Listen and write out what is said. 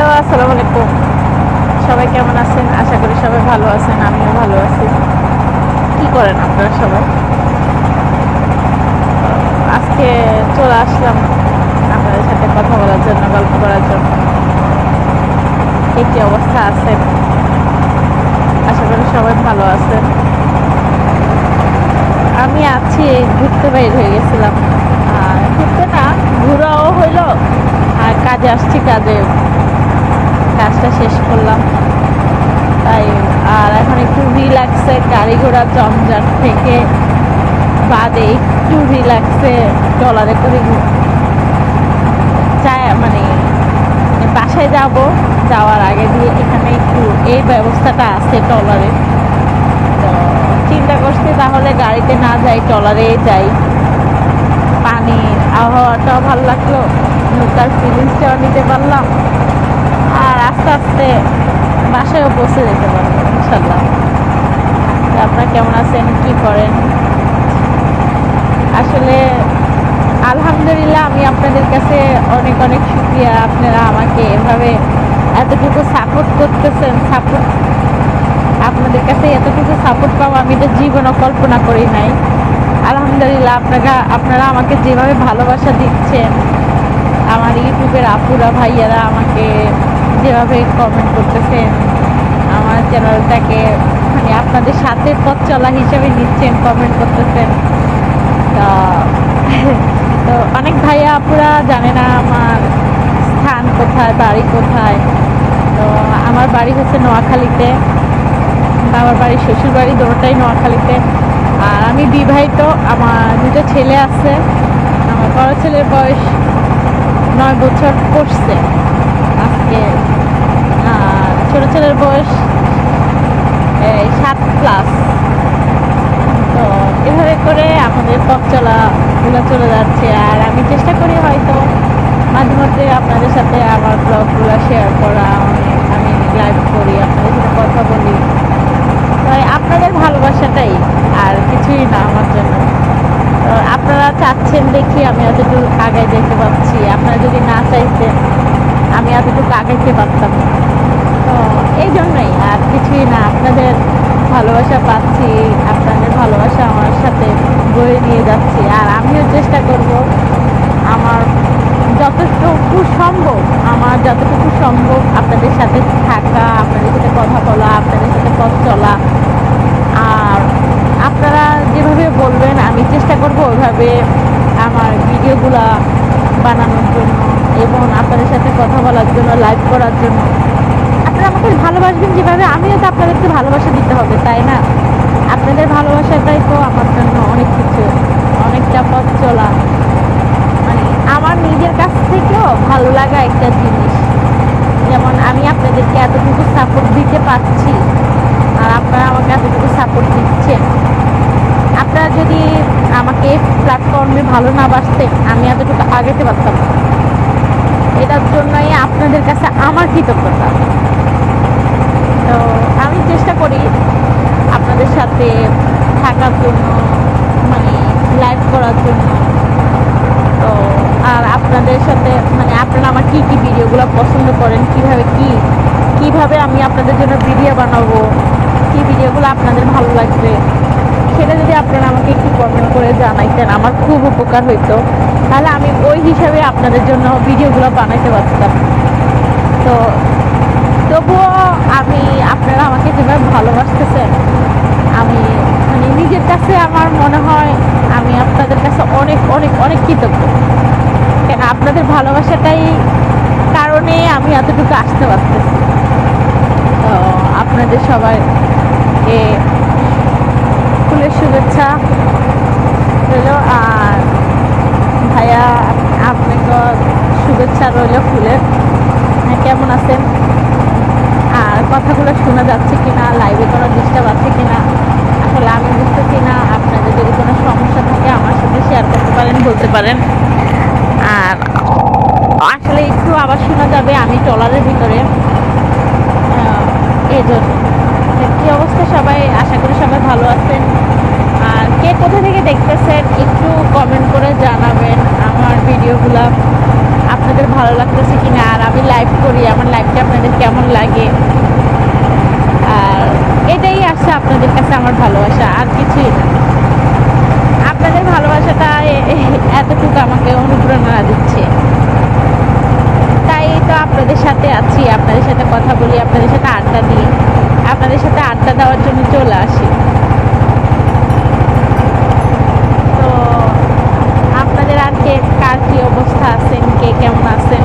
Hello, আসসালামু আলাইকুম। সবাই কেমন আছেন? আশা করি সবাই ভালো আছেন, আমিও ভালো আছি। কি করেন আপনারা সবাই? আজকে চলে আসলাম আপনাদের সাথে কথা বলার জন্য, গল্প করার জন্য। কি অবস্থা আছে? আশা করি সবাই ভালো আছেন। আমি আছি, ঘুরতে বাইর হয়ে গেছিলাম। আর ঘুরতে না, ঘোরাও হইলো, আর কাজে আসছি, কাজটা শেষ করলাম তাই। আর এখন একটু রিল্যাক্সে, গাড়ি ঘোড়া জঞ্জাট থেকে বাদে একটু রিল্যাক্সে ট্রলারে করে মানে বাসায় যাব। যাওয়ার আগে দিয়ে এখানে একটু এই ব্যবস্থাটা আছে ট্রলারে, তো চিন্তা করছি তাহলে গাড়িতে না যাই, ট্রলারে যাই। পানির আবহাওয়াটাও ভালো লাগলো, নৌকার ফিলিংসটাও নিতে পারলাম, আর আস্তে আস্তে বাসায়ও পৌঁছে যেতে পারবো ইনশাল্লাহ। আপনারা কেমন আছেন, কি করেন? আসলে আলহামদুলিল্লাহ, আমি আপনাদের কাছে অনেক অনেক শুকরিয়া। আপনারা আমাকে এভাবে এতটুকু সাপোর্ট করতেছেন। আপনাদের কাছে এতটুকু সাপোর্ট পাবো আমি তো জীবনও কল্পনা করি নাই। আলহামদুলিল্লাহ, আপনারা আমাকে যেভাবে ভালোবাসা দিচ্ছেন, আমার ইউটিউবের আপুরা ভাইয়ারা আমাকে যেভাবে কমেন্ট করতেছেন, আমার চ্যানেলটাকে মানে আপনাদের সাথে পথ চলা হিসেবে নিচ্ছেন, কমেন্ট করতেছেন। তো অনেক ভাইয়া আপুরা জানে না আমার স্থান কোথায়, বাড়ি কোথায়। তো আমার বাড়ি হচ্ছে নোয়াখালীতে, বাবার বাড়ি শ্বশুর বাড়ি দুটোটাই নোয়াখালীতে। আর আমি বিবাহিত, আমার দুটো ছেলে আছে। আমার বড় ছেলের বয়স 9 বছর পড়ছে আজকে, আর ছোটো ছেলের বয়স 7+। তো এভাবে করে আমাদের পথ চলাগুলো চলে যাচ্ছে। আর আমি চেষ্টা করি হয়তো মাঝে মধ্যে আপনাদের সাথে আমার ব্লগগুলো শেয়ার করা, আমি লাইভ করি, আপনাদের সাথে কথা বলি। তাই আপনাদের ভালোবাসাটাই, আর কিছুই না আমার জন্য। তো আপনারা চাচ্ছেন দেখি আমি এতটুকু আগায় যেতে পারছি। আপনারা যদি না চাইতেন আমি এতটুকু আগাইতে পারতাম না। তো এই জন্যই, আর কিছুই না। আপনাদের ভালোবাসা পাচ্ছি, আপনাদের ভালোবাসা আমার সাথে বয়ে নিয়ে যাচ্ছি। আর আমিও চেষ্টা করব আমার যতটুকু সম্ভব আপনাদের সাথে থাকা, আপনাদের সাথে কথা বলা, আপনাদের সাথে পথ চলা। আর আপনারা যেভাবে বলবেন আমি চেষ্টা করব ওইভাবে আমার ভিডিওগুলো বানানোর জন্য এবং আপনাদের সাথে কথা বলার জন্য, লাইভ করার জন্য। আপনারা আমাকে ভালোবাসবেন যেভাবে, আমিও তো আপনাদেরকে ভালোবাসা দিতে হবে, তাই না? আপনাদের ভালোবাসাটাই তো আমার জন্য অনেক কিছু, অনেকটা পথ চলা। মানে আমার নিজের কাছ থেকেও ভালো লাগা একটা জিনিস। যেমন আমি আপনাদেরকে এতটুকু সাপোর্ট দিতে পারছি, আর আপনারা আমাকে এতটুকু সাপোর্ট দিচ্ছেন। আপনারা যদি আমাকে প্ল্যাটফর্মে ভালো না বাসতেন আমি এতটুকু আগাতে পারতাম না। এটার জন্যই আপনাদের কাছে আমার কৃতজ্ঞতা। তো আমি চেষ্টা করি আপনাদের সাথে থাকার জন্য, মানে লাইভ করার জন্য। তো আর আপনাদের সাথে মানে আপনারা আমার কী কী ভিডিওগুলো পছন্দ করেন, কিভাবে আমি আপনাদের জন্য ভিডিও বানাবো, কী ভিডিওগুলো আপনাদের ভালো লাগবে, সেটা যদি আপনারা আমাকে একটু কমেন্ট করে জানাইতেন আমার খুব উপকার হইতো। তাহলে আমি ওই হিসাবে আপনাদের জন্য ভিডিওগুলো বানাইতে পারতাম। তো তবুও আপনারা আমাকে যেভাবে ভালোবাসতেছেন, আমি মানে নিজের কাছে আমার মনে হয় আমি আপনাদের কাছে অনেক অনেক অনেক কৃতজ্ঞ। কেন আপনাদের ভালোবাসাটাই কারণে আমি এতটুকু আসতে পারতেছি। তো আপনাদের সবাইকে ফুলের শুভেচ্ছা রইল। আর ভাইয়া আপনাকে শুভেচ্ছা রইল ফুলের। কেমন আছেন? আর কথাগুলো শোনা যাচ্ছে কিনা, লাইভে কোনো ডিস্টার্ব আছে কিনা আসলে আমি বুঝতেছি না। আপনাদের যদি কোনো সমস্যা থাকে আমার সাথে শেয়ার করতে পারেন, বলতে পারেন। আর আসলে একটু আবার শোনা যাবে, আমি ট্রলারের ভিতরে, এই জন্য। কী অবস্থা সবাই? আশা করি সবাই ভালো আছেন। আর কে কোথা থেকে দেখতেছেন একটু কমেন্ট করে জানাবেন আমার ভিডিওগুলো। আপনাদের ভালো লাগতেছে কিনা, আর আমি লাইভ করি আমার লাইভটা আপনাদের কেমন লাগে। আর এটাই আসছে আপনাদের কাছে আমার ভালোবাসা, আর কিছুই না। আপনাদের ভালোবাসাটা এতটুকু আমাকে অনুপ্রেরণা দিচ্ছে, তাই তো আপনাদের সাথে আছি, আপনাদের সাথে কথা বলি, আপনাদের সাথে আড্ডা দিই, আপনাদের সাথে আড্ডা দেওয়ার জন্য চলে আসি। তো আপনাদের আর কে কার কী অবস্থা আছেন, কে কেমন আছেন